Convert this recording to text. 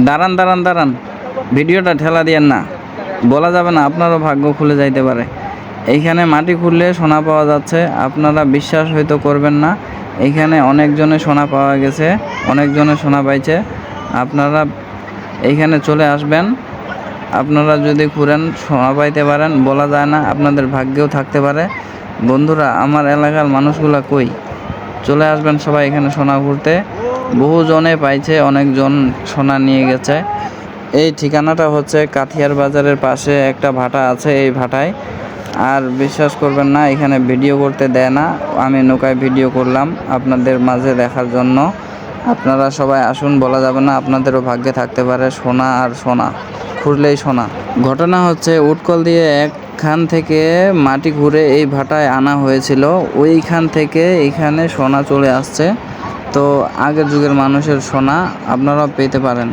দাঁড়ান দাঁড়ান দাঁড়ান, ভিডিওটা ঠেলা দিয়েন না, বলা যাবে না, আপনারও ভাগ্য খুলে যাইতে পারে। এইখানে মাটি খুললে সোনা পাওয়া যাচ্ছে, আপনারা বিশ্বাস হয়তো করবেন না। এইখানে অনেকজনে সোনা পাওয়া গেছে, অনেকজনে সোনা পাইছে। আপনারা এইখানে চলে আসবেন, আপনারা যদি ঘুরেন সোনা পাইতে পারেন, বলা যায় না, আপনাদের ভাগ্যেও থাকতে পারে। বন্ধুরা, আমার এলাকার মানুষগুলা কই, চলে আসবেন সবাই এখানে সোনা ঘুরতে। বহুজনে পাইছে, অনেকজন সোনা নিয়ে গেছে। এই ঠিকানাটা হচ্ছে কাথিয়ার বাজারের পাশে একটা ভাটা আছে, এই ভাটায়। আর বিশ্বাস করবেন না, এখানে ভিডিও করতে দেয় না। আমি নৌকায় ভিডিও করলাম আপনাদের মাঝে দেখার জন্য। আপনারা সবাই আসুন, বলা যাবে না, আপনাদেরও ভাগ্যে থাকতে পারে সোনা, আর সোনা খুঁড়লেই সোনা। ঘটনা হচ্ছে, উটকল দিয়ে একখান থেকে মাটি ঘুরে এই ভাটায় আনা হয়েছিল, ওইখান থেকে এইখানে সোনা চলে আসছে। তো আগের যুগের মানুষের সোনা আপনারাও পেতে পারেন।